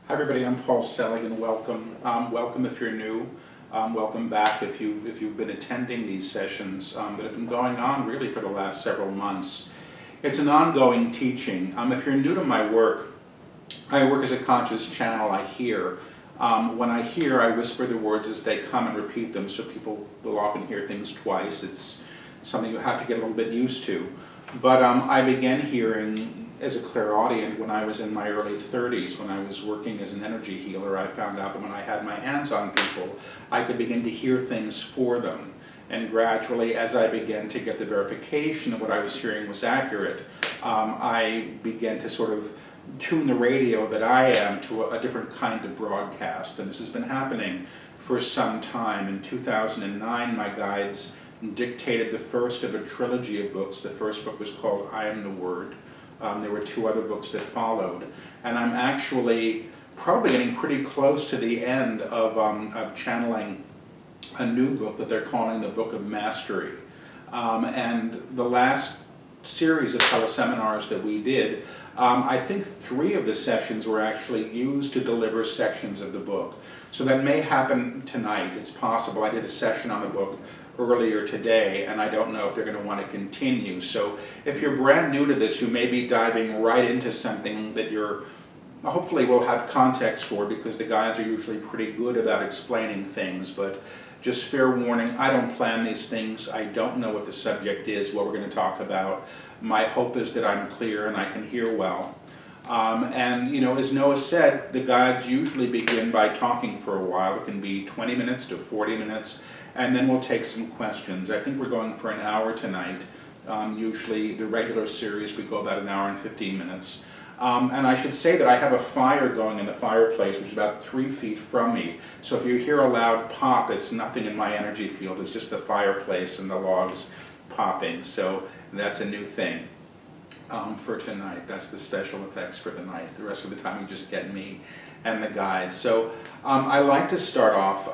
Hi everybody, I'm Paul Selig and welcome. Welcome if you're new. Welcome back if you've been attending these sessions that have been going on really for the last several months. It's an ongoing teaching. If you're new to my work, I work as a conscious channel. I hear. When I hear, I whisper the words as they come and repeat them, so people will often hear things twice. It's something you have to get a little bit used to. But I began hearing as a clairaudient when I was in my early 30s. When I was working as an energy healer, I found out that when I had my hands on people, I could begin to hear things for them. And gradually, as I began to get the verification that what I was hearing was accurate, I began to sort of tune the radio that I am to a different kind of broadcast. And this has been happening for some time. In 2009, my guides dictated the first of a trilogy of books. The first book was called I Am the Word. There were two other books that followed. And I'm actually probably getting pretty close to the end of channeling a new book that they're calling the Book of Mastery. And the last series of teleseminars that we did, I think 3 of the sessions were actually used to deliver sections of the book. So that may happen tonight. It's possible. I did a session on the book earlier today, and I don't know if they're going to want to continue. So if you're brand new to this, you may be diving right into something that you're hopefully will have context for, because the guides are usually pretty good about explaining things. But just fair warning, I don't plan these things. I don't know what the subject is, what we're going to talk about. My hope is that I'm clear and I can hear well. And you know, as Noah said, the guides usually begin by talking for a while. It can be 20 minutes to 40 minutes, and then we'll take some questions. I think we're going for an hour tonight. Usually the regular series we go about an hour and 15 minutes. And I should say that I have a fire going in the fireplace, which is about 3 feet from me. So if you hear a loud pop, it's nothing in my energy field. It's just the fireplace and the logs popping. So that's a new thing for tonight. That's the special effects for the night. The rest of the time you just get me and the guide. So I like to start off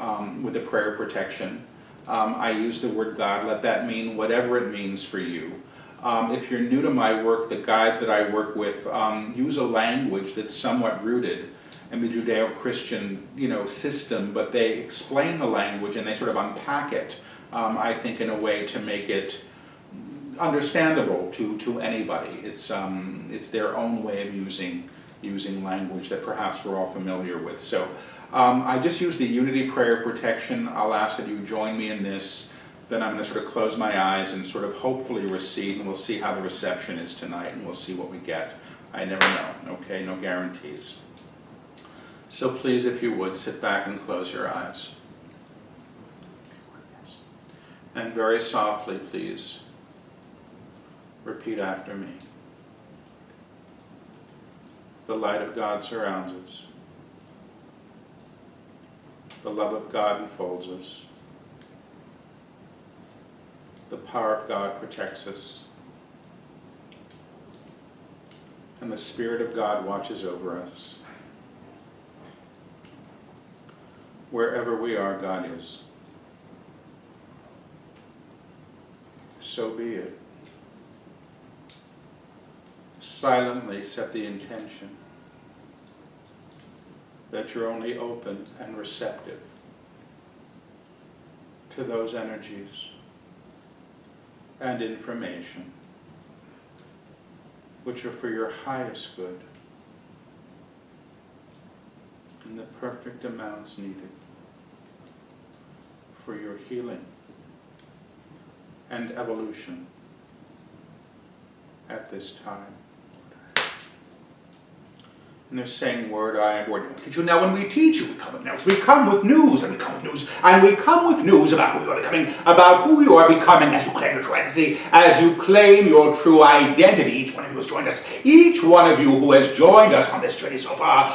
with a prayer protection. I use the word God. Let that mean whatever it means for you. If you're new to my work, the guides that I work with use a language that's somewhat rooted in the Judeo-Christian, system, but they explain the language and they sort of unpack it, I think, in a way to make it understandable to anybody. It's their own way of using language that perhaps we're all familiar with. So I just use the unity prayer protection. I'll ask that you join me in this. Then I'm going to sort of close my eyes and sort of hopefully receive, and we'll see how the reception is tonight, and we'll see what we get. I never know, okay? No guarantees. So please, if you would, sit back and close your eyes. And very softly, please, repeat after me. The light of God surrounds us. The love of God enfolds us. The power of God protects us. And the Spirit of God watches over us. Wherever we are, God is. So be it. Silently set the intention that you're only open and receptive to those energies and information which are for your highest good in the perfect amounts needed for your healing and evolution at this time. And they're saying word, I am word. Did you know when we teach you, we come with news. We come with news, and we come with news, and we come with news about who you are becoming, as you claim your true identity, as you claim your true identity. Each one of you has joined us. Each one of you who has joined us on this journey so far,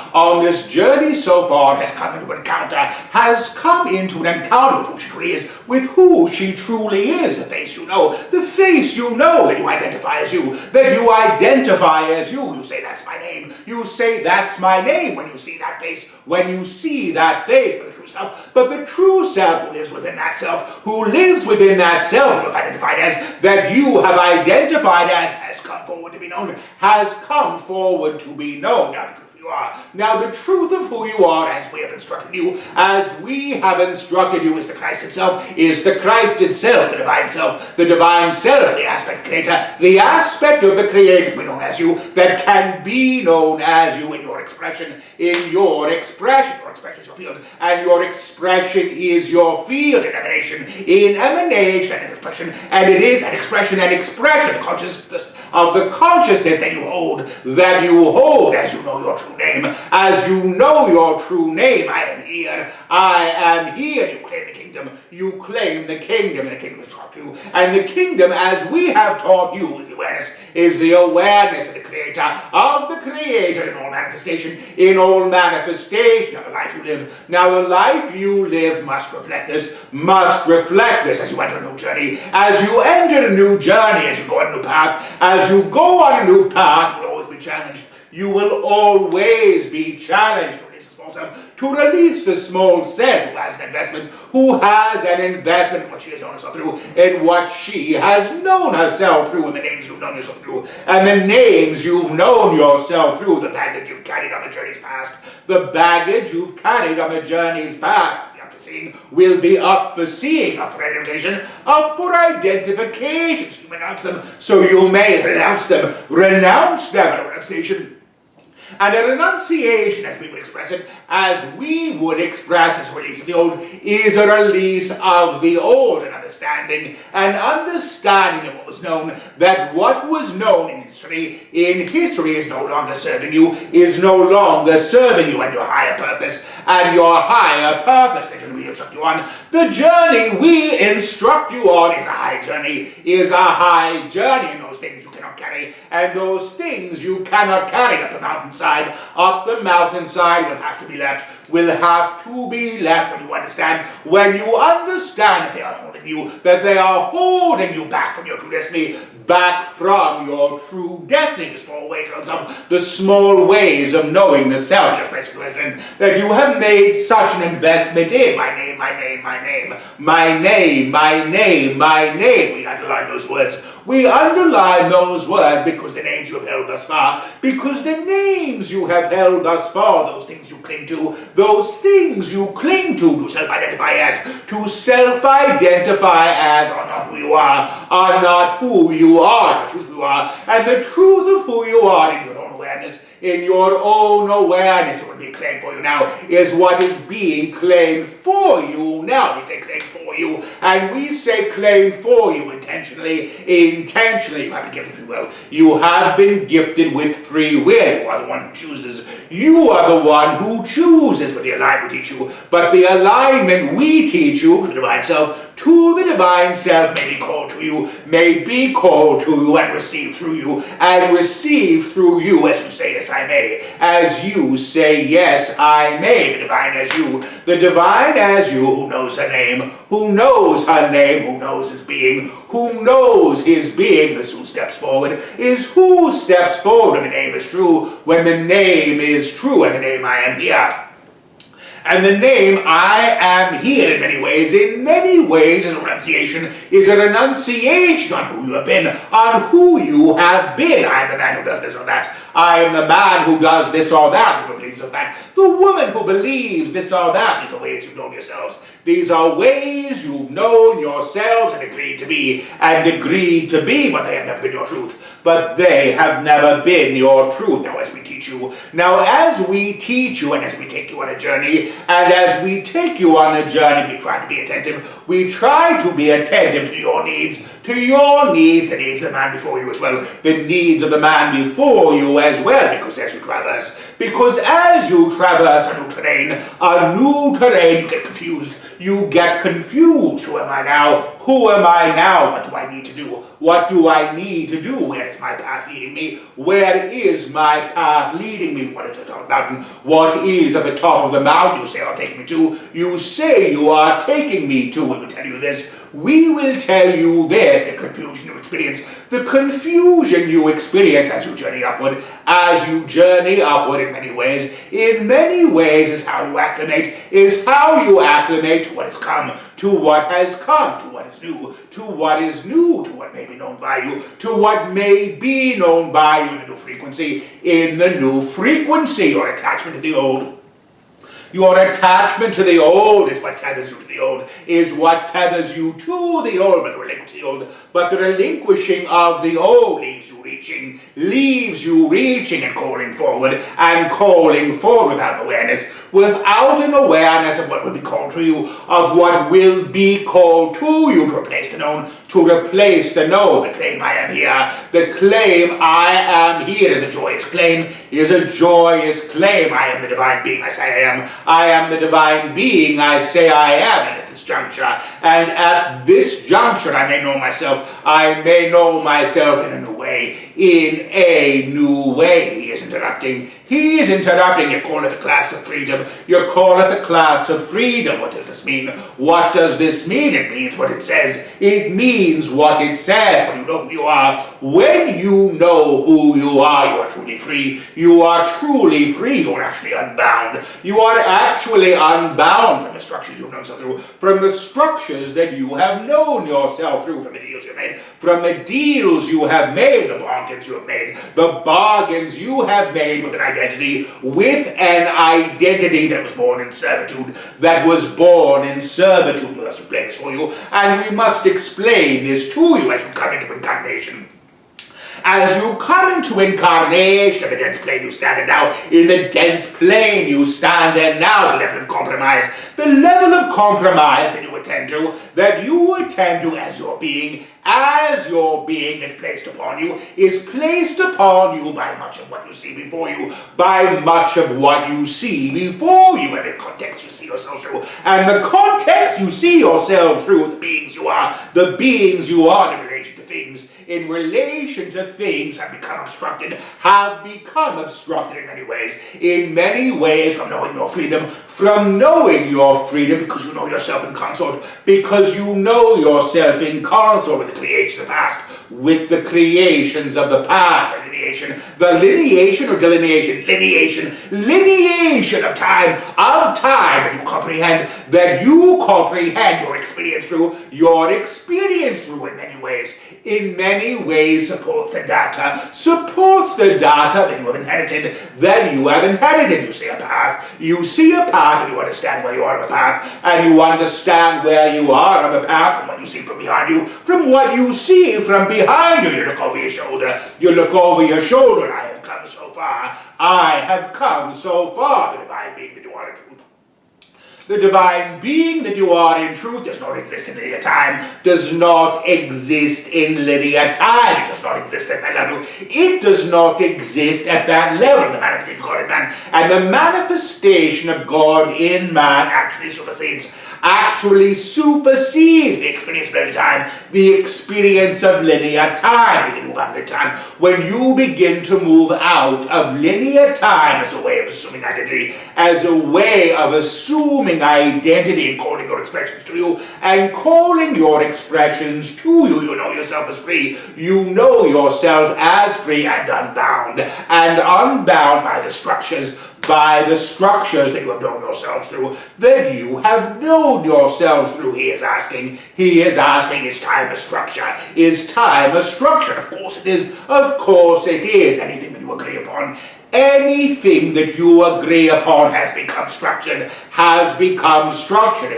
has come into an encounter with who she truly is, with who she truly is. The face you know, that you identify as you, You say, that's my name. You say, that's my name when you see that face. But the true self who lives within that self, you have identified as, has come forward to be known, Now the truth for you are. Now the truth of who you are, as we have instructed you, is the Christ himself, the divine self, the aspect creator, the aspect of the creator to be known as you, that can be known as you in your expression. Your expression is your field, and your expression is your field in emanation and expression, and it is an expression of the consciousness that you hold, as you know your true name. As you know your true name, I am here. You claim the kingdom, and the kingdom is taught you, and the kingdom, as we have taught you, is the awareness of the creator in all manifestation, Now the life you live must reflect this, as you enter a new journey, as you go on a new path, you will always be challenged. You will always be challenged to release the small self who has an investment in what she has known herself through, and the names you've known yourself through, the baggage you've carried on the journey's past, will be up for seeing, up for identification, so you renounce them, renounce them at a renunciation. And a renunciation, as we would express it, is a release of the old, is a release of the old, an understanding of what was known, that what was known in history is no longer serving you, and your higher purpose, the journey we instruct you on. The journey we instruct you on is a high journey, and those things you cannot carry, and those things you cannot carry up the mountainside will have to be left, when you understand that they are holding you back from your true destiny, the small ways of knowing the self, that you have made such an investment in. My name. We underline those words because the names you have held thus far, those things you cling to, to self-identify as, are not who you are, the truth of who you are, and the truth of who you are in your own awareness. What being claimed for you now is what is being claimed for you now. We say claim for you, and we say claim for you intentionally. You have been gifted free will. You have been gifted with free will. You are the one who chooses. But the alignment we teach you. But the alignment we teach you to the divine self, may be called to you, and receive through you, as you say, yes, I may. As you say, yes, I may. The divine as you, who knows her name, who knows his being, is who steps forward, when the name is true, and the name I am here. And the name I am here in many ways is a renunciation, on who you have been, I am the man who does this or that. I am the man who does this or that, who believes of that. The woman who believes this or that. These are ways you've known yourselves. And agreed to be, but they have never been your truth. Now as we teach you, and as we take you on a journey, we try to be attentive. We try to be attentive to your needs, the needs of the man before you as well, because as you traverse a new terrain, you get confused. Who am I now? What do I need to do? Where is my path leading me? What is at the top of the mountain? What is at the top of the mountain? You say, I'll take me to. You say you are taking me to. We will tell you this. We will tell you this, the confusion you experience. The confusion you experience as you journey upward. As you journey upward in many ways. In many ways is how you acclimate. Is how you acclimate to what has come. To what has come. To what is new. To what is new. To what may be known by you. To what may be known by you in the new frequency. In the new frequency, your attachment to the old. Your attachment to the old is what tethers you to the old, is what tethers you to the old, but the relinquishing the old. But the relinquishing of the old leaves you reaching and calling forward without an awareness of what will be called to you, of what will be called to you to replace the known, the known. The claim I am here, the claim I am here is a joyous claim, I am the divine being, I say I am. I am the divine being, I say I am, and at this juncture, I may know myself, in a new way, He is interrupting, you call it the class of freedom, what does this mean? It means what it says, when you know who you are, you are truly free, you are actually unbound, from the structures you have known yourself through, from the structures that you have known yourself through, from the deals you have made, the bargains you have made with an identity that was born in servitude, We must explain this for you, and we must explain this to you as you come into incarnation. As you come into incarnation, the dense plane you stand in now, the level of compromise that you attend to as your being is placed upon you by much of what you see before you, and the context you see yourself through, the beings you are in relation to things have become obstructed in many ways, from knowing your freedom, because you know yourself in consort, with the creations of the past, the lineation or delineation, lineation of time, that you comprehend your experience through, in many ways supports the data that you have inherited, You see a path and you understand where you are on the path, and you understand where you are on the path from what you see from behind you, you look over your shoulder, I have come so far, the divine being that you are in truth. The divine being that you are in truth does not exist in linear time, It does not exist at that level. The manifestation of God in man. And the manifestation of God in man actually supersedes the experience of linear time, the experience of linear time. When you begin to move out of linear time as a way of assuming identity, and calling your expressions to you, you know yourself as free, and unbound by the structures that you have known yourselves through, He is asking, is time a structure? Of course it is. Anything that you agree upon has become structured, as a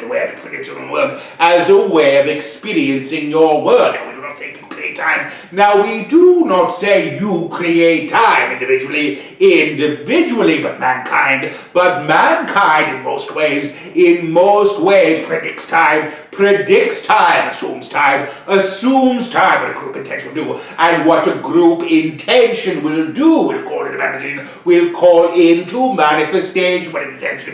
way of experiencing your world, as a way of experiencing your world. Now, we do not think you create time. Now, we do not say you create time individually, but mankind. But mankind, in most ways, predicts time, assumes time, what a group intention will do, and what a group intention will do, will call into manifestation what it intends to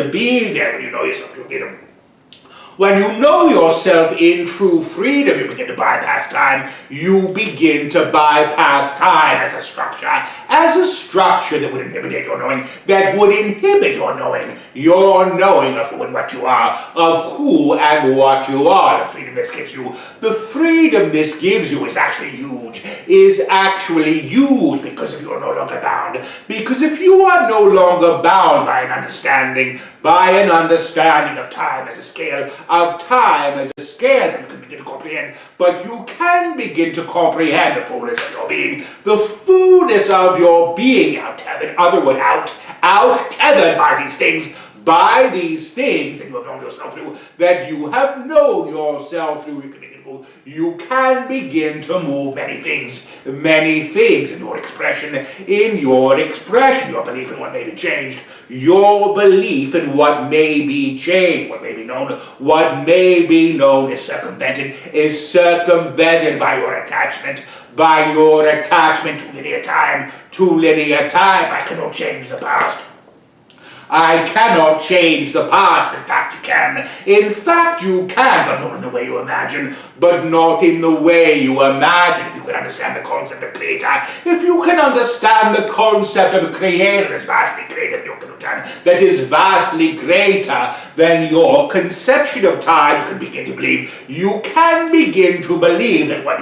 be there, when you know yourself, you'll get them. When you know yourself in true freedom, you begin to bypass time. You begin to bypass time as a structure that would inhibit your knowing, that would inhibit your knowing of who and what you are, of who and what you are. The freedom this gives you, is actually huge, because if you are no longer bound, because if you are no longer bound by an understanding of time as a scale, that you can begin to comprehend, but you can begin to comprehend the fullness of your being, out-tethered by these things that you have known yourself through, you can begin to move many things in your expression, your belief in what may be changed, your belief in what may be changed, what may be known is circumvented by your attachment to linear time. I cannot change the past. I cannot change the past. In fact, you can. But not in the way you imagine. If you can understand the concept of creator, that's vastly greater than your time, that is vastly greater than your conception of time, you can begin to believe. You can begin to believe that what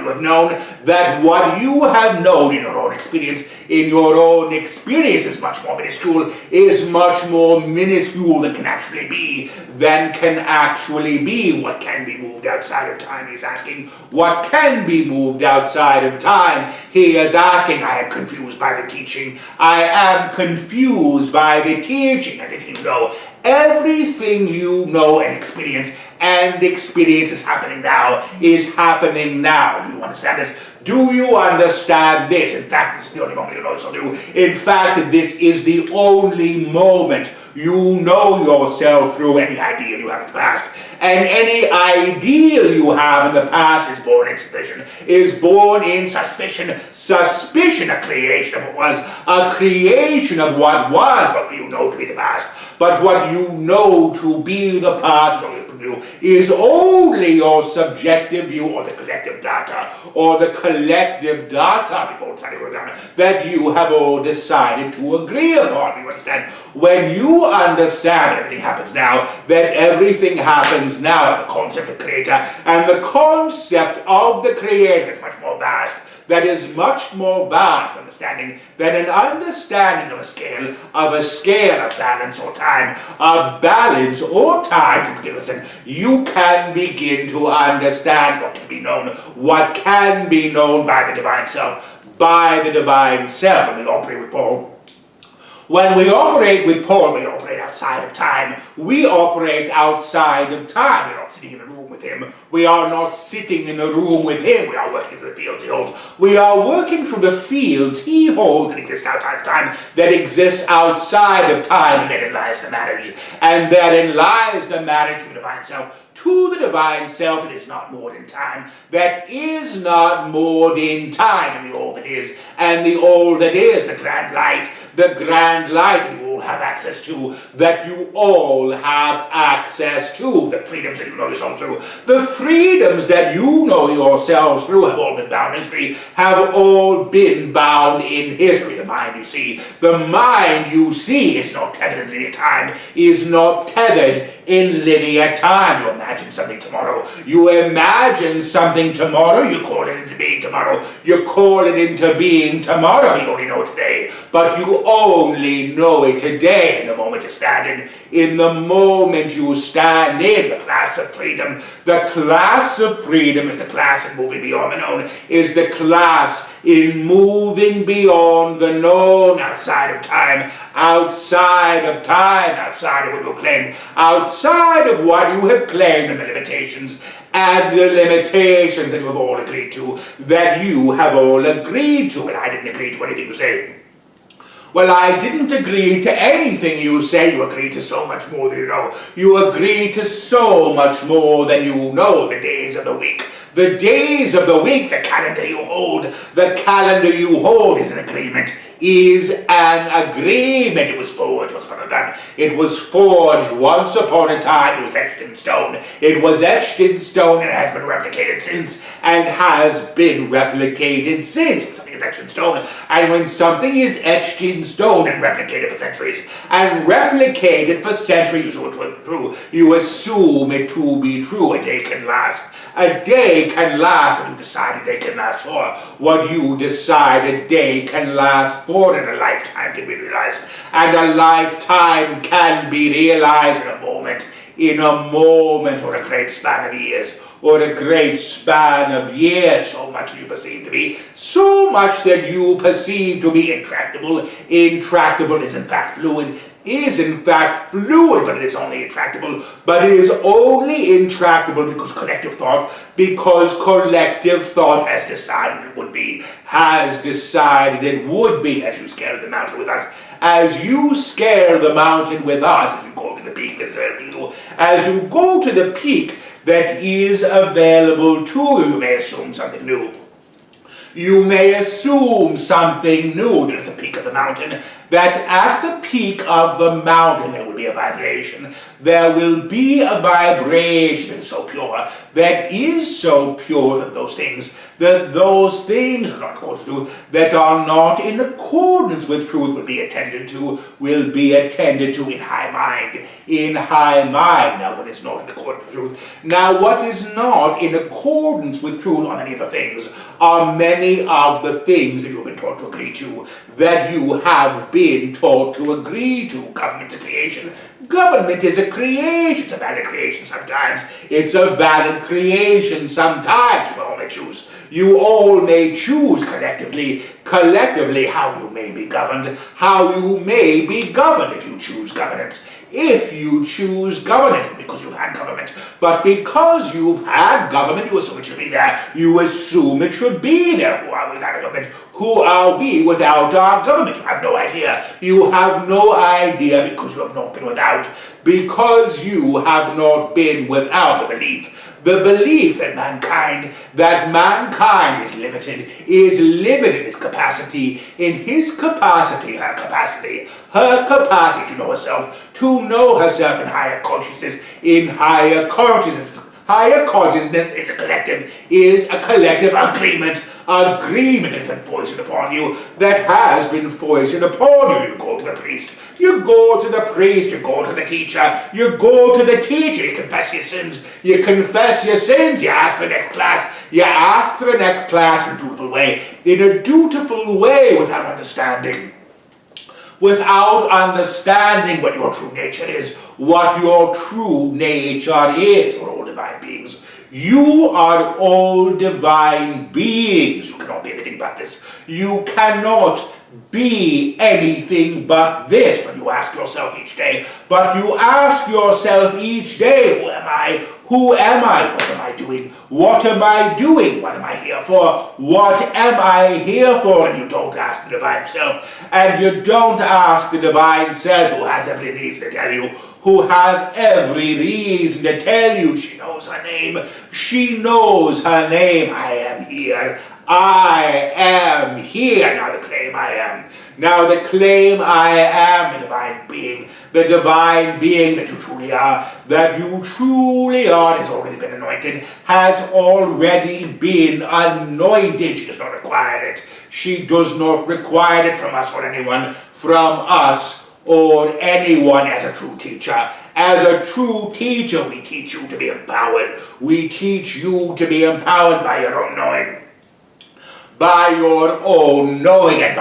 you have known, in your own experience, is much more minuscule than can actually be. What can be moved outside of time? He's asking, what can be moved outside of time? He is asking, I am confused by the teaching. Everything you know and experience is happening now, Do you understand this? Do you understand this? In fact, this is the only moment you know yourself through. In fact, this is the only moment you know yourself through. Any ideal you have in the past, and any ideal you have in the past is born in suspicion, a creation of what was, what you know to be the past. But what you know to be the past is only your subjective view, or the collective data, that you have all decided to agree upon. You understand? When you understand everything happens now, the concept of creator, and the concept of the creator is much more vast. That is much more vast understanding than an understanding of a scale of balance or time. You can begin to understand what can be known by the divine self. And we operate with Paul. When we operate with Paul, we operate outside of time. We're not sitting in the room with him. We are working through the fields he holds. We are working through the fields he holds that exist outside of time, and therein lies the marriage. From the divine self to the divine self. It is not moored in time. That is not moored in time. And the all that is, the grand light that you all have access to, the freedoms that you know yourself through. The freedoms that you know yourselves through have all been bound in history, The mind you see, is not tethered in linear time, You imagine something tomorrow. You call it into being tomorrow. You only know it today. But you only know it today, in the moment you stand in. In the moment you stand in, the class of freedom. The class of freedom is the class of moving beyond the known, is the class in moving beyond the known, outside of time, outside of what you have claimed, outside of what you have claimed, and the limitations that you have all agreed to, And I didn't agree to anything you say. Well, I didn't agree to anything you say. You agreed to so much more than you know. You agreed to so much more than you know. The days of the week. The days of the week, the calendar you hold. The calendar you hold is an agreement. Is an agreement. It was forged, it was forged once upon a time. It was etched in stone. It was etched in stone and has been replicated since, and has been replicated since. Something is etched in stone, and when something is etched in stone and replicated for centuries, you assume it to be true. A day can last. A day can last what you decide a day can last for. What you decide a day can last for, and a lifetime can be realized. And a lifetime can be realized in a moment, or a great span of years, or a great span of years. So much you perceive to be, so much that you perceive to be intractable. Intractable is in fact fluid, but it is only intractable. But it is only intractable because collective thought has decided it would be, as you scale the mountain with us. As you scale the mountain with us, as you go to the peak, as you go to the peak that is available to you, you may assume something new. You may assume something new. There's the peak of the mountain, that at the peak of the mountain there will be a vibration. There will be a vibration that is so pure, that those things are not according to truth, that are not in accordance with truth, will be attended to in high mind. In high mind. Now what is not in accordance with truth? Now what is not in accordance with truth are many of the things that you have been taught to agree to, that you have been taught to agree to. Government's a creation. Government is a creation. It's a valid creation sometimes. It's a valid creation sometimes. You all may choose collectively how you may be governed, if you choose governance. If you choose governance, because you've had government, but because you've had government, you assume it should be there. You assume it should be there. Who are we without a government? Who are we without our government? You have no idea. You have no idea because you have not been without. Because you have not been without the belief that mankind is limited in its capacity, her capacity to know herself in higher consciousness. Higher consciousness is a collective agreement that has been foisted upon you, You go to the priest, you go to the teacher, you confess your sins, you ask for the next class, in a dutiful way, without understanding what your true nature is, We're all divine beings. You are all divine beings. You cannot be anything but this. You cannot be anything but this. But you ask yourself each day, who am I? Who am I? What am I doing? What am I doing? What am I here for? What am I here for? And you don't ask the divine self. And you don't ask the divine self, who has every reason to tell you. She knows her name. I am here. I am here. Now the claim I am. The divine being that you truly are. Has already been anointed. She does not require it. She does not require it from us or anyone. Or anyone as a true teacher. As a true teacher, we teach you to be empowered. We teach you to be empowered by your own knowing. And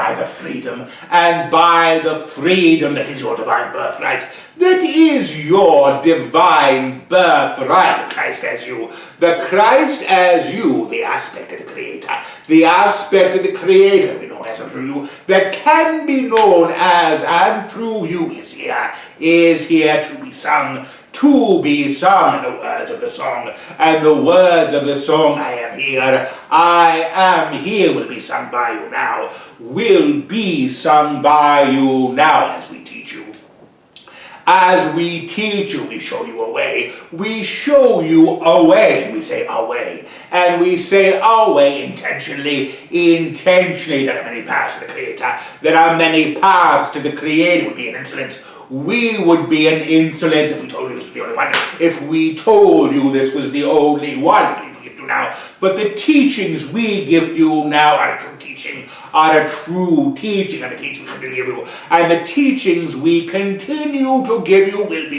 by the freedom that is your divine birthright. That is your divine birthright. The Christ as you, the aspect of the Creator. The aspect of the Creator we know as and through you, that can be known as and through you is here to be sung, to be sung, and the words of the song, and the words of the song, I am here, will be sung by you now, will be sung by you now as we teach you. As we teach you, we show you a way. We show you a way. We say a way. And we say a way intentionally. There are many paths to the Creator. There are many paths to the Creator. It would be an insolence. We would be an insolence if we told you this was the only one. If we told you this was the only one we give you now. But the teachings we give you now are a true teaching, and the teachings we give you, and the teachings we continue to give you will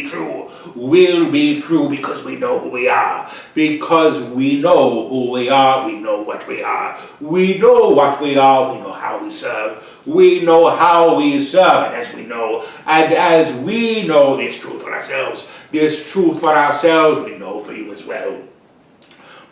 be true because we know who we are, because we know who we are, we know what we are, we know what we are, we know how we serve, we know how we serve, and as we know this truth for ourselves, we know for you as well.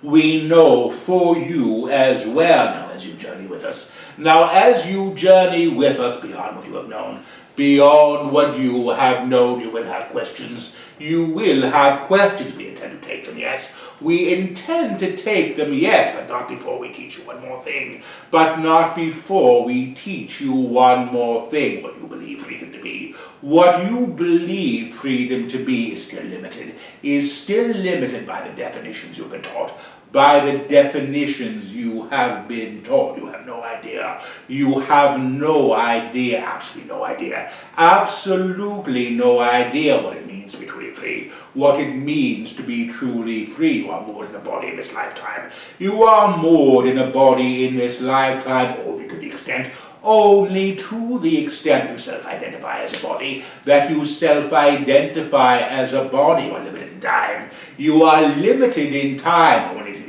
We know for you as well now as you journey with us. Now as you journey with us beyond what you have known, beyond what you have known, you will have questions. You will have questions. We intend to take them, yes. We intend to take them, yes, but not before we teach you one more thing. What you believe freedom to be. What you believe freedom to be is still limited by the definitions you've been taught. By the definitions you have been taught. You have no idea. You have no idea, absolutely no idea what it means to be truly free. What it means to be truly free. You are more than a body in this lifetime. You are more than a body in this lifetime, only to the extent you self-identify as a body, that you self-identify as a body. You are limited in time. You are limited in time only to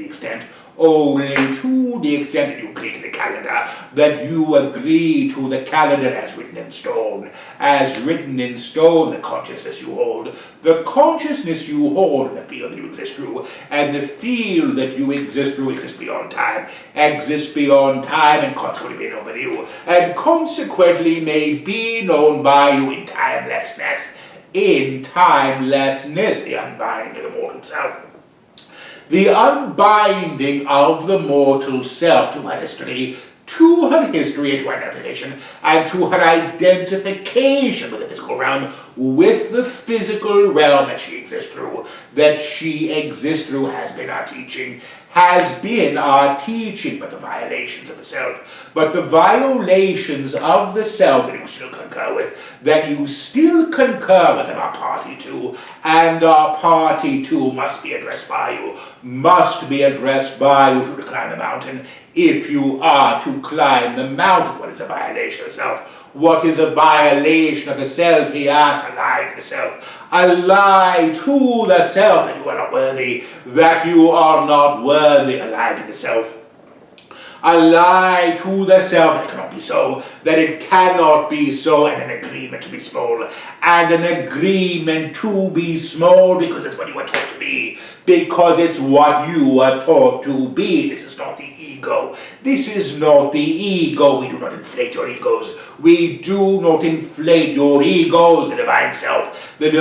the extent that you agree to the calendar, as written in stone. The consciousness you hold, and the field that you exist through, and the field that you exist through exists beyond time, and consequently may be known by you, and consequently may be known by you in timelessness, the unbinding of the mortal self. The unbinding of the mortal self to her history and to her navigation, and to her identification with the physical realm, with the physical realm that she exists through, has been our teaching, but the violations of the self, that you still concur with, and our party to, must be addressed by you, if you to climb the mountain. If you are to climb the mountain, what is a violation of the self? What is a violation of the self? He asked. A lie to the self. A lie to the self that you are not worthy. A lie to the self. A lie to the self that it cannot be so, and an agreement to be small, because it's what you are taught to be, This is not the ego. We do not inflate your egos. The divine self that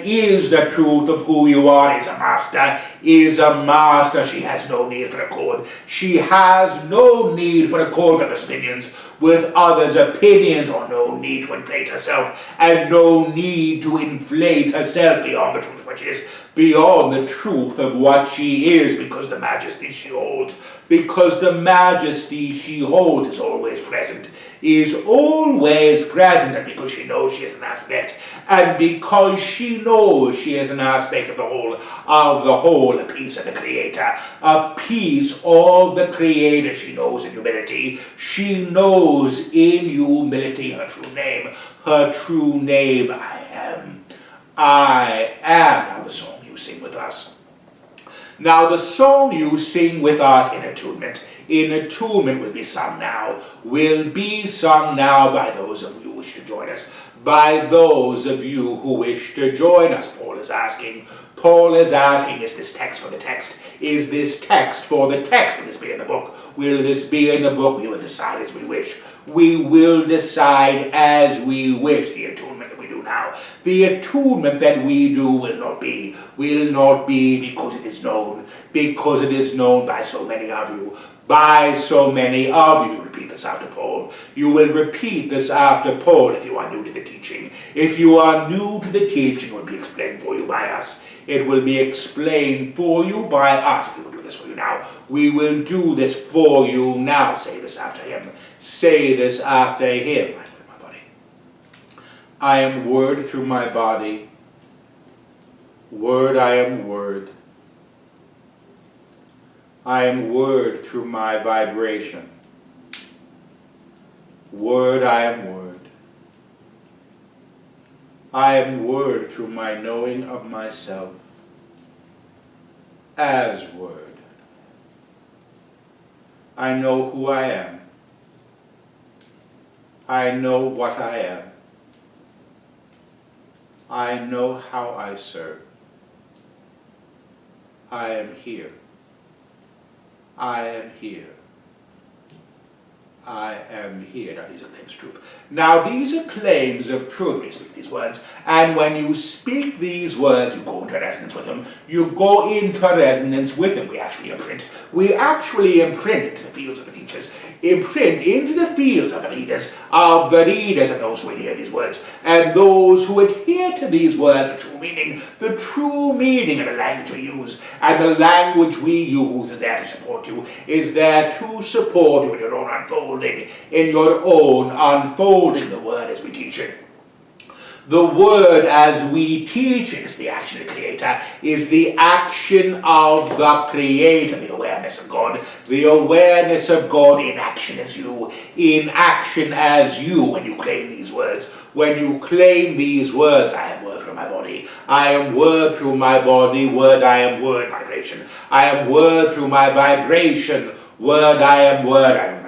is the truth of who you are, is a master, She has no need for accord. With others' opinions, or no need to inflate herself, and no need to inflate herself beyond the truth of what she is, beyond the truth of what she is, because the majesty she holds, is always present, and because she knows she is an aspect, of the whole, a piece of the Creator, she knows in humility, her true name, I am. Now the song you sing with us. In attunement will be sung now, by those of you who wish to join us, Paul is asking, is this text for the text? Will this be in the book? We will decide as we wish. The attunement that we do do now. The attunement that we do will not be because it is known by so many of you. By so many of you. Repeat this after Paul. You will repeat this after Paul if you are new to the teaching. If you are new to the teaching, it will be explained for you by us. It will be explained for you by us. We will do this for you now. We will do this for you now. Say this after him. Say this after him. I am word through my body. Word, I am word. I am word through my vibration. Word, I am word. I am word through my knowing of myself as word. I know who I am. I know what I am. I know how I serve. I am here. I am here. I am here. Now these are claims of truth. Now these are claims of truth. We speak these words. And when you speak these words, you go into resonance with them. You go into resonance with them. We actually imprint. We actually imprint into the fields of the teachers. Imprint into the fields of the readers, and those who adhere to these words. And those who adhere to these words, the true meaning of the language we use. And the language we use is there to support you, in your own unfolding, the word as we teach it. The word as we teach it is the action of the Creator, is the action of the Creator, the awareness of God. The awareness of God in action as you, when you claim these words. When you claim these words, I am word through my body. I am word through my body. Word, I am word, vibration. I am word through my vibration. Word, I am word.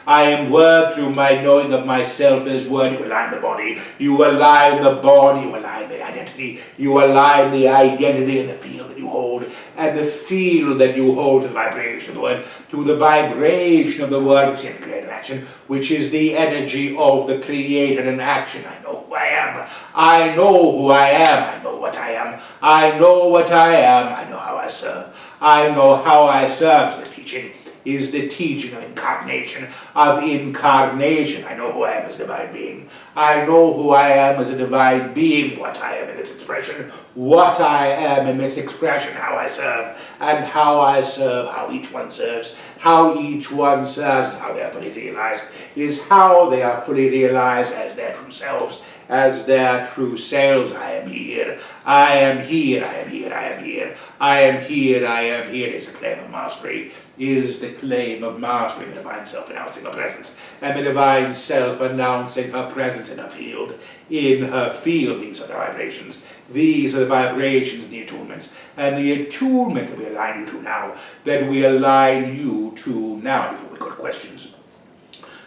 I am word through my knowing of myself as word. You align the body. You align the body. You align the identity. You align the identity and the field that you hold. And the field that you hold to the vibration of the word. To the vibration of the word, which is the creative action, which is the energy of the creator in action. I know who I am. I know who I am. I know what I am. I know what I am. I know how I serve. I know how I serve. The teaching is the teaching of incarnation. I know who I am as a divine being. I know who I am as a divine being, what I am in its expression, how I serve, and how I serve, how each one serves, how they are fully realized, is how they are fully realized as their true selves, as their true selves. I am here, I am here, I am here, I am here, I am here, I am here, is the claim of mastery, the divine self announcing her presence, and the divine self announcing her presence in her field. These are the vibrations. These are the vibrations and the attunements. And the attunement that we align you to now, before we go to questions.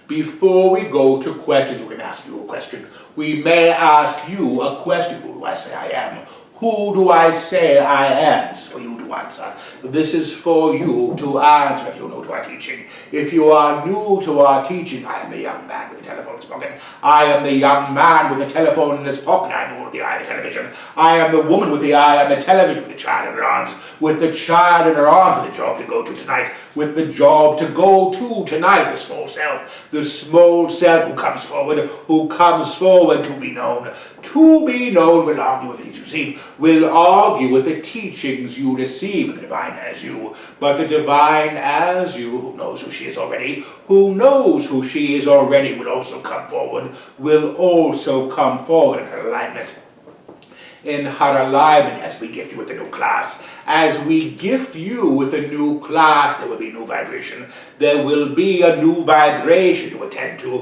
Before we go to questions, we're going to ask you a question. We may ask you a question. Who do I say I am? Who do I say I am? This is for you to answer. This is for you to answer if you're new to our teaching. If you are new to our teaching, I am the young man with the telephone in his pocket. I am the young man with the telephone in his pocket. I am the woman with the eye of the television. I am the woman with the eye on the television, with the child in her arms. With the child in her arms, with the job to go to tonight. With the job to go to tonight, the small self. The small self who comes forward to be known. To be known will argue with the teachings you receive, will argue with the teachings you receive, the divine as you. But the divine as you, who knows who she is already, will also come forward in her alignment. In her alignment, as we gift you with a new class. As we gift you with a new class, there will be a new vibration. There will be a new vibration to attend to,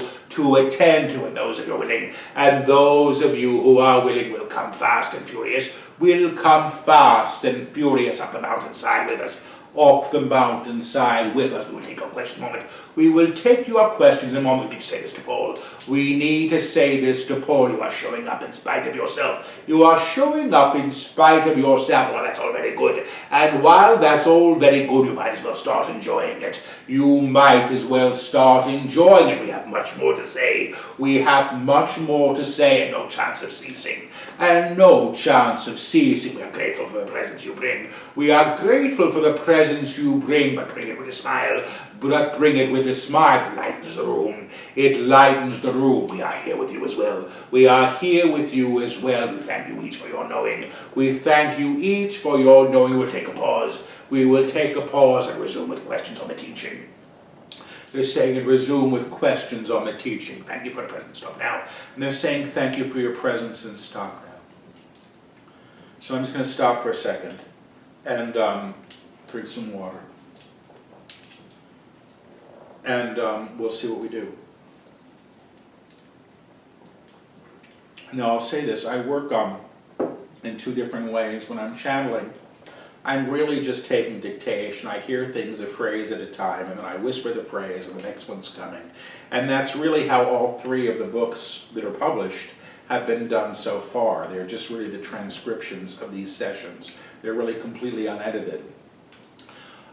and those of you are willing. And those of you who are willing will come fast and furious. Will come fast and furious up the mountainside with us. up the mountainside with us. We will take your question in a moment. We will take your questions in a moment. We need to say this to Paul. We need to say this to Paul. You are showing up in spite of yourself. You are showing up in spite of yourself. Well, that's all very good. And while that's all very good, you might as well start enjoying it. You might as well start enjoying it. We have much more to say. We have much more to say and no chance of ceasing. And no chance of ceasing. We are grateful for the presents you bring. We are grateful for the presents you bring, but bring it with a smile. But bring it with a smile. It lightens the room. It lightens the room. We are here with you as well. We are here with you as well. We thank you each for your knowing. We thank you each for your knowing. We'll take a pause. We will take a pause and resume with questions on the teaching. They're saying and resume with questions on the teaching. Thank you for the presence. Stop now. And they're saying thank you for your presence and stop now. So I'm just going to stop for a second and drink some water. And we'll see what we do. Now I'll say this, I work in two different ways. When I'm channeling, I'm really just taking dictation. I hear things a phrase at a time, and then I whisper the phrase, and the next one's coming. And that's really how all three of the books that are published have been done so far. They're just really the transcriptions of these sessions. They're really completely unedited.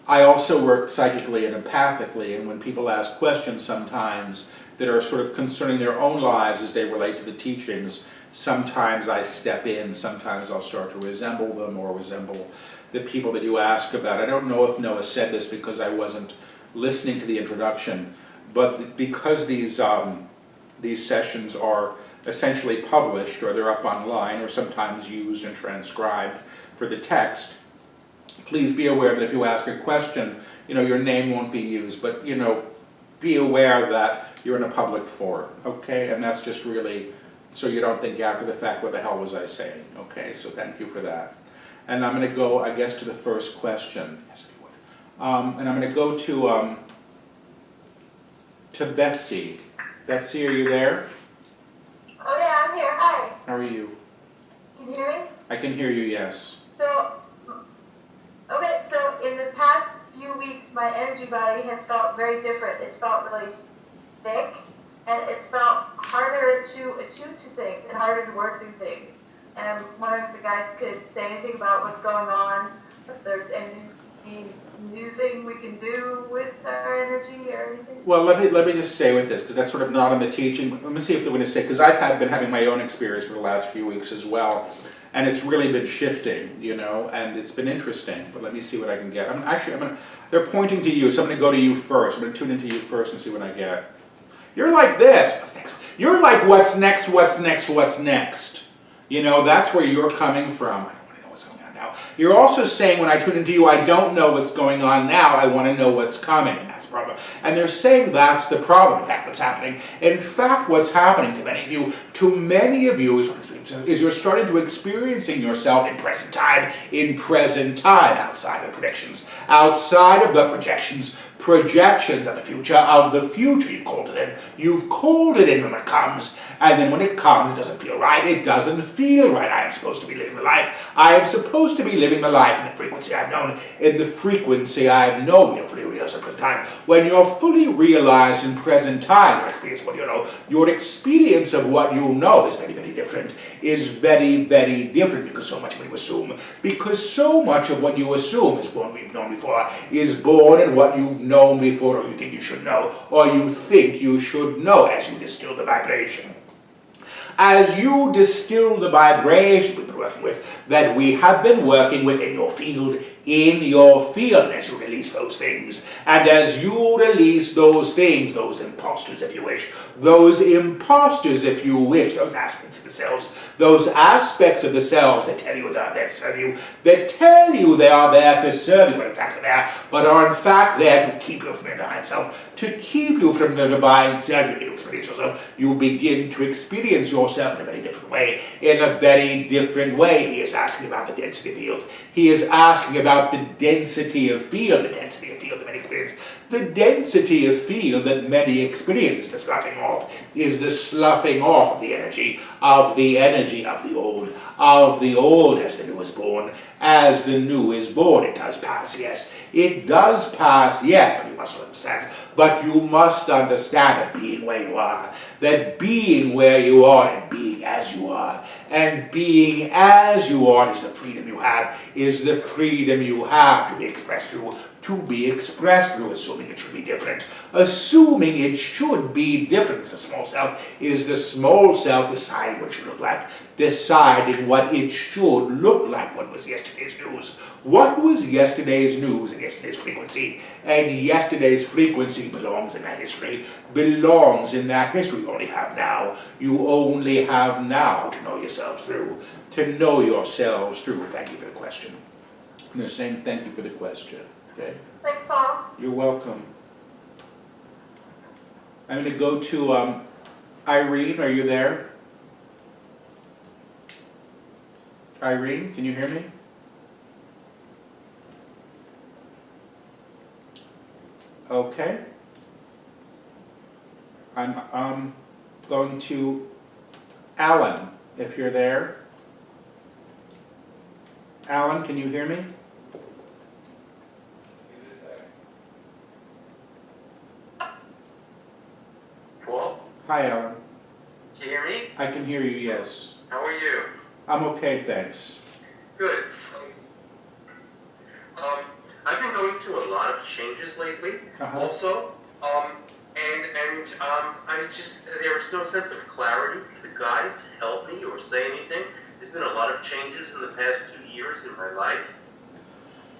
I also work psychically and empathically, and when people ask questions sometimes that are sort of concerning their own lives as they relate to the teachings, sometimes I step in, sometimes I'll start to resemble them or resemble the people that you ask about. I don't know if Noah said this because I wasn't listening to the introduction, but because these sessions are essentially published, or they're up online, or sometimes used and transcribed for the text, please be aware that if you ask a question, your name won't be used, but be aware that you're in a public forum, okay? And that's just really so you don't think after the fact, what the hell was I saying, okay? So thank you for that. And I'm going to go, I guess, to the first question. Yes, if you would. And I'm going to go to Betsy. Betsy, are you there? Oh yeah, I'm here. Hi. How are you? Can you hear me? I can hear you, yes. So in the past few weeks, my energy body has felt very different. It's felt really thick, and it's felt harder to attune to things and harder to work through things. And I'm wondering if the guys could say anything about what's going on, if there's any new thing we can do with our energy or anything. Well, let me just stay with this, because that's sort of not in the teaching. Let me see if they're going to say, because I've been having my own experience for the last few weeks as well, and it's really been shifting, and it's been interesting. But let me see what I can get. They're pointing to you, so I'm going to go to you first. I'm going to tune into you first and see what I get. You're like this. What's next? You're like what's next, what's next, what's next. That's where you're coming from. I don't want to know what's going on now. You're also saying when I tune into you, I don't know what's going on now. I want to know what's coming. And that's the problem. And they're saying that's the problem. In fact, what's happening? In fact, what's happening to many of you is you're starting to experiencing yourself in present time, outside of predictions, outside of the projections of the future. You've called it in when it comes, and then when it comes, it doesn't feel right. I am supposed to be living the life. I am supposed to be living the life in the frequency I've known. You're fully realized in present time. When you're fully realized in present time, your experience of what you know is very, very different. Is very, very different, because so much of what you assume, is born we've known before, is born in what you've known before, or you think you should know, or you think you should know as you distill the vibration. As you distill the vibration we've been working with, that we have been working with in your field, and as you release those things, and as you release those things, those imposters if you wish, those aspects of the selves, those aspects of the selves that tell you they are there to serve you, when in fact they're there, but are in fact there to keep you from your divine self, to keep you from the divine self. You begin to experience yourself. You begin to experience yourself in a very different way. He is asking about the density field. He is asking about about the density of field that many experience. The density of field that many experience is the sloughing off, of the energy, of the old as the new is born. As the new is born, it does pass, yes. It does pass, yes, but you must understand. But you must understand that being where you are, and being as you are, and being as you are is the freedom you have, to be expressed through, assuming it should be different. Assuming it should be different is the small self deciding what it should look like, deciding what it should look like. What was yesterday's news? What was yesterday's news and yesterday's frequency? And yesterday's frequency belongs in that history, You only have now. You only have now to know yourselves through. Thank you for the question. And they're saying thank you for the question. Okay? Thanks, Paul. You're welcome. I'm going to go to Irene. Are you there? Irene, can you hear me? Okay. I'm going to Alan, if you're there. Alan, can you hear me? Paul? Hi, Alan. Can you hear me? I can hear you, yes. How are you? I'm okay, thanks. Good. I've been going through a lot of changes lately, also, there is no sense of clarity. The guides help me or say anything. There's been a lot of changes in the past 2 years in my life.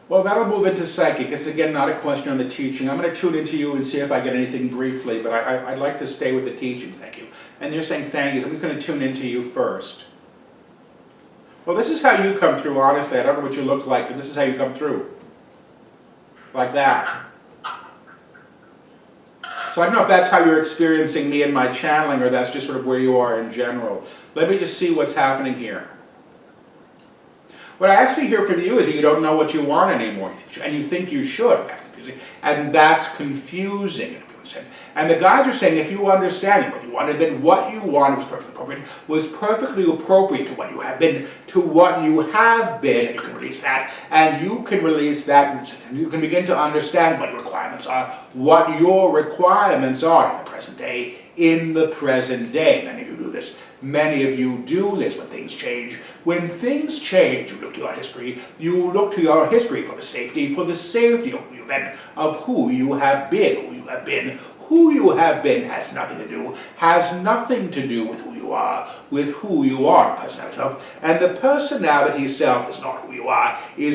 Well, that'll move into psychic. It's again not a question on the teaching. I'm going to tune into you and see if I get anything briefly, but I'd like to stay with the teachings, thank you. And you're saying thank you, so I'm just going to tune into you first. Well, this is how you come through, honestly. I don't know what you look like, but this is how you come through. Like that. So I don't know if that's how you're experiencing me and my channeling, or that's just sort of where you are in general. Let me just see what's happening here. What I actually hear from you is that you don't know what you want anymore, and you think you should. That's confusing. And that's confusing. And the guys are saying if you understand what you wanted, then what you wanted was perfectly appropriate to what you have been, and you can release that, and you can begin to understand what your requirements are, in the present day. Many of you do this when things change. When things change, you look to your history. You look to your history for the safety of who you've been, of who you have been, Who you have been has nothing to do with who you are, personality self. And the personality self is not who you are, the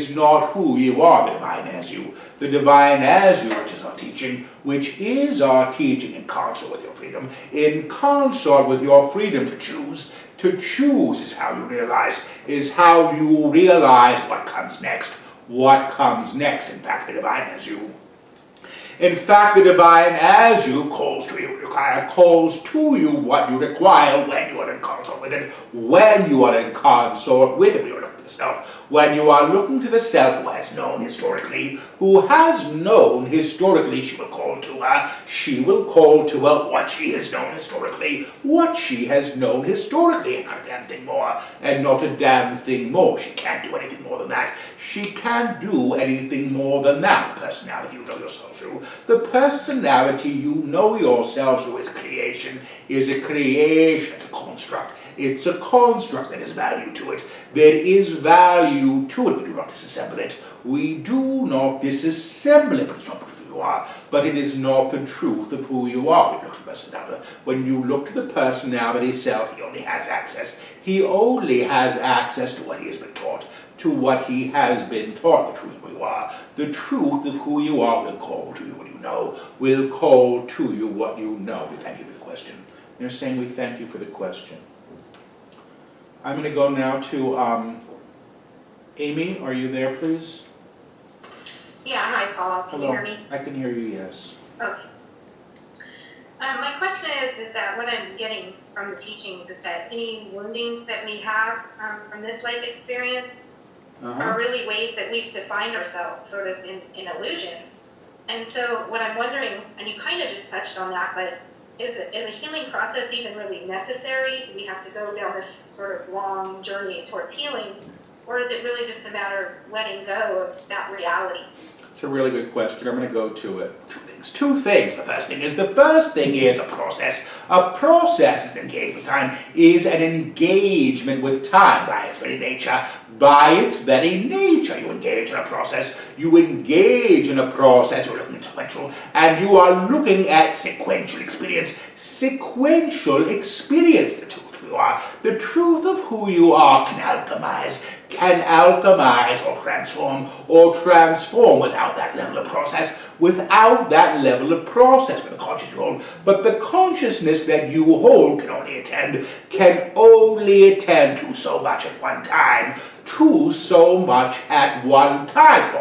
divine as you. The divine as you, which is our teaching in consort with your freedom, to choose. To choose is how you realize what comes next. In fact, the divine as you. In fact, the divine as you calls to you what you require when you are in consort with it. When you are looking to the self. When you are looking to the self who has known historically, she will call to her. She will call to her what she has known historically. And not a damn thing more. She can't do anything more than that. The personality you know yourself through. The personality you know yourself through is a creation. It's a construct. It's a construct that has value to it. There is value to it. We do not disassemble it. But it's not the truth of who you are. But it is not the truth of who you are. When you look to the personality self, he only has access to what he has been taught. The truth of who you are. The truth of who you are will call to you what you know. We thank you for the question. They're saying we thank you for the question. I'm going to go now to Amy. Are you there, please? Yeah, hi Paul. Can you hear me? I can hear you, yes. Okay. My question is that what I'm getting from the teachings is that any woundings that we have from this life experience are really ways that we've defined ourselves sort of in illusion. And so what I'm wondering, and you kind of just touched on that, but is a healing process even really necessary? Do we have to go down this sort of long journey towards healing? Or is it really just a matter of letting go of that reality? It's a really good question. I'm going to go to it. Two things. The first thing is a process. A process is engaged with time, is an engagement with time by its very nature. By its very nature, you engage in a process. You engage in a process, you're looking at sequential, and you are looking at sequential experience. Sequential experience, the truth of who you are. The truth of who you are can alchemize or transform without that level of process, with the conscious you hold. But the consciousness that you hold can only attend to so much at one time. If all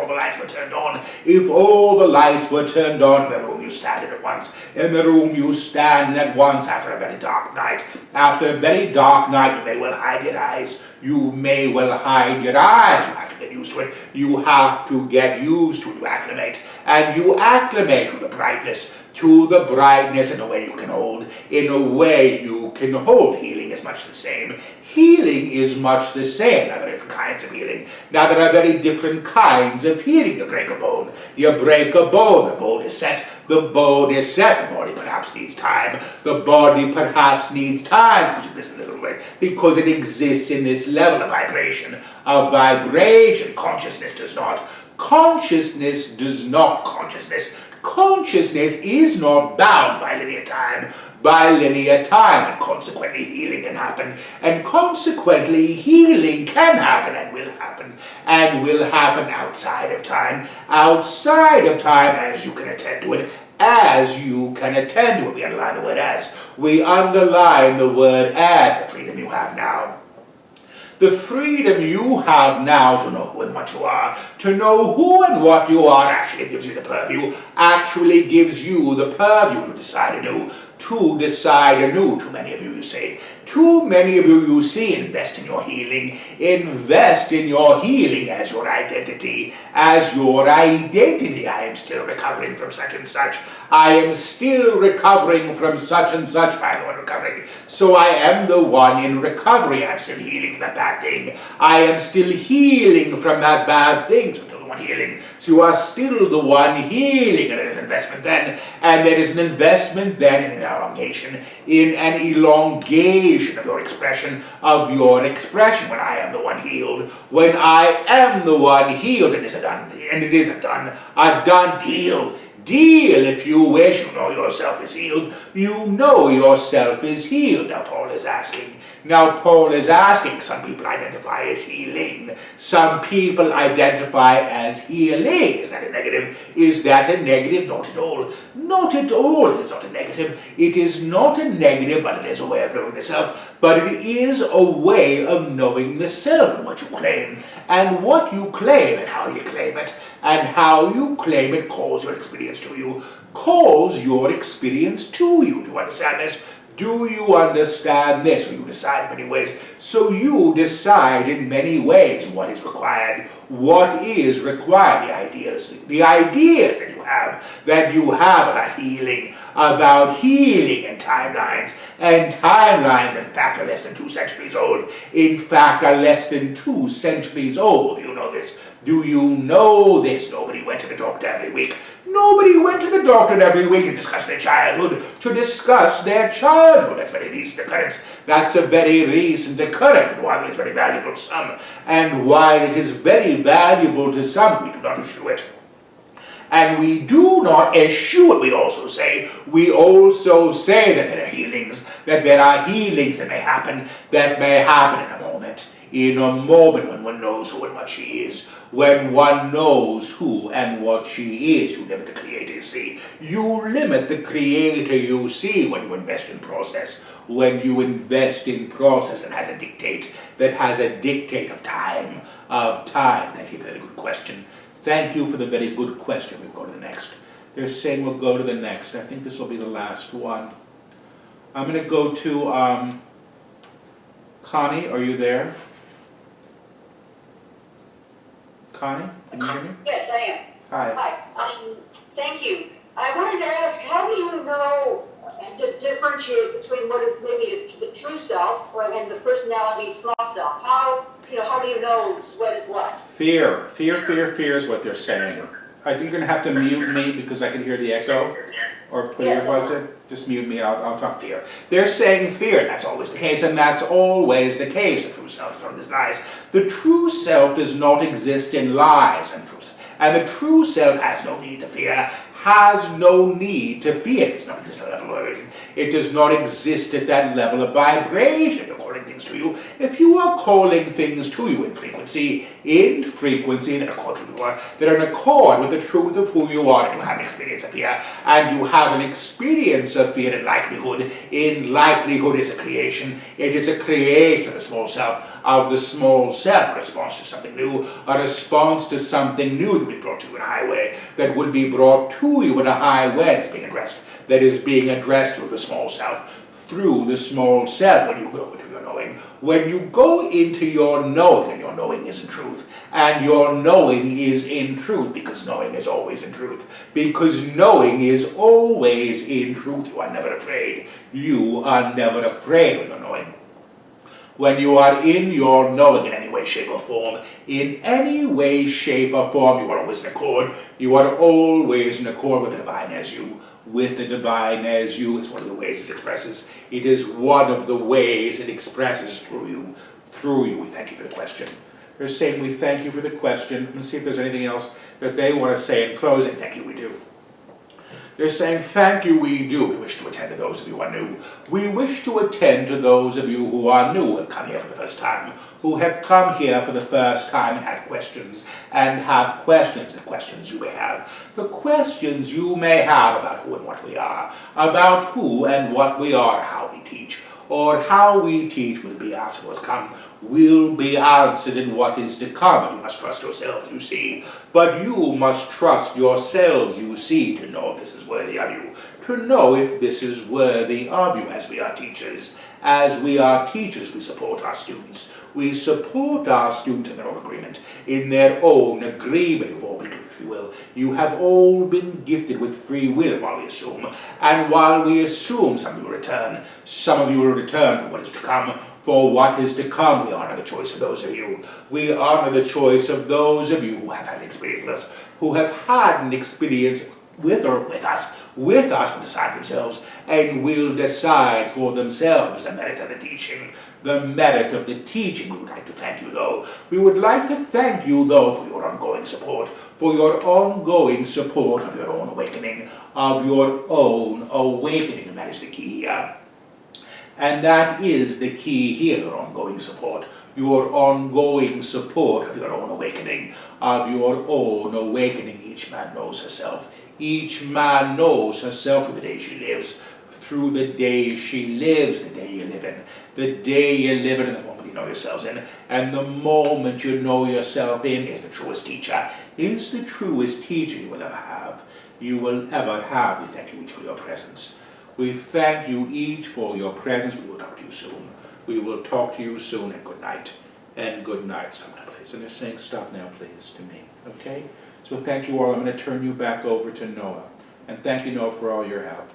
the lights were turned on, if all the lights were turned on in the room, you stand in at once. In the room you stand at once after a very dark night. After a very dark night, you may well hide your eyes. You have to get used to it. You have to get used to it. You acclimate. And you acclimate to the brightness, in a way you can hold. Healing is much the same. Now, there are different kinds of healing. Now, there are very different kinds of healing. You break a bone. The bone is set. The body perhaps needs time. The body perhaps needs time to do this a little bit, because it exists in this level of vibration. Consciousness does not. Consciousness is not bound by linear time, and consequently healing can happen, and consequently healing can happen and will happen outside of time, as you can attend to it. We underline the word as. We underline the word as, the freedom you have now. The freedom you have now to know who and what you are, actually gives you the purview, to decide anew. Too many of you see, invest in your healing. Invest in your healing as your identity. I am still recovering from such and such. I am still recovering from such and such. I'm the one recovering. So I am the one in recovery. I'm still healing from that bad thing. I am still healing from that bad thing. So the one healing. So you are still the one healing, and there is an investment then, in an elongation of your expression, when I am the one healed. When I am the one healed, it is a done deal. If you wish, you know yourself is healed. Now Paul is asking, some people identify as healing. Some people identify as healing. Is that a negative? Not at all. Not at all. It is not a negative. It is not a negative, but it is a way of knowing the self. But it is a way of knowing the self, and what you claim. And what you claim, and how you claim it. And how you claim it calls your experience to you. Do you understand this? Do you understand this? So you decide in many ways. So you decide in many ways what is required. What is required? The ideas that you have about healing and timelines. And timelines, in fact, are less than 2 centuries old. You know this. Do you know this? Nobody went to the doctor every week. To discuss their childhood. That's a very recent occurrence. And while it is very valuable to some, we do not eschew it. And we do not eschew it. We also say that there are healings, that may happen in a moment. In a moment, when one knows who and what she is. When one knows who and what she is, you limit the creator you see. You limit the creator you see when you invest in process. When you invest in process that has a dictate of time. Thank you for the good question. Thank you for the very good question. We'll go to the next. They're saying we'll go to the next. I think this will be the last one. I'm going to go to Connie. Are you there? Connie, can you hear me? Yes, I am. Hi. Hi. Thank you. I wanted to ask, how do you know to differentiate between what is maybe the true self and the personality small self? How do you know what is what? Fear is what they're saying. I think you're gonna have to mute me because I can hear the echo. Or put Yes, earbuds in, just mute me, I'll talk fear. They're saying fear, that's always the case, and that's always the case. The true self does not exist in lies. The true self does not exist in lies and truth. And the true self has no need to fear, has no need to fear. It does not exist at that level of vibration. It does not exist at that level of vibration. If you're calling things to you, if you are calling things to you in frequency that are in accord with the truth of who you are, and you have an experience of fear, and you have an experience of fear in likelihood is a creation. It is a creation of the small self, a response to something new, a response to something new that we brought to you in a high way, that would be brought to you in a high way that is being addressed through the small self. Through the small self, when you go into your knowing. When you go into your knowing, and your knowing is in truth, and your knowing is in truth, because knowing is always in truth, because knowing is always in truth, you are never afraid. You are never afraid when you're knowing. When you are in your knowing in any way, shape, or form, you are always in accord. You are always in accord with the divine as you. With the divine as you. It's one of the ways it expresses. It is one of the ways it expresses through you. Through you. We thank you for the question. They're saying we thank you for the question. Let's see if there's anything else that they want to say in closing. Thank you, we do. They're saying, thank you, we do. We wish to attend to those of you who are new. We wish to attend to those of you who are new, who have come here for the first time, and have questions, the questions you may have. The questions you may have about who and what we are, about who and what we are, how we teach, or how we teach will be answered what's come, will be answered in what is to come. And you must trust yourselves, you see. But you must trust yourselves, you see, to know if this is worthy of you. To know if this is worthy of you, as we are teachers. As we are teachers, we support our students. We support our students in their own agreement. In their own agreement, you've all been given free will. You have all been gifted with free will, while we assume. And while we assume, some of you will return. Some of you will return for what is to come. For what is to come, we honor the choice of those of you. We honor the choice of those of you who have had an experience with us, who have had an experience with us will decide for themselves, and will decide for themselves the merit of the teaching. The merit of the teaching. We would like to thank you, though. We would like to thank you, though, for your ongoing support, of your own awakening, and that is the key here. And that is the key here, your ongoing support. Your ongoing support of your own awakening, Each man knows herself. Each man knows herself through the day she lives. Through the day she lives, the day you live in. The day you live in, and the moment you know yourselves in. And the moment you know yourself in is the truest teacher. Is the truest teacher you will ever have. You will ever have. We thank you each for your presence. We thank you each for your presence. We will talk to you soon. We will talk to you soon, and good night. And good night. Stop now, please. And they're saying stop now, please, to me. Okay? So thank you all. I'm going to turn you back over to Noah. And thank you, Noah, for all your help.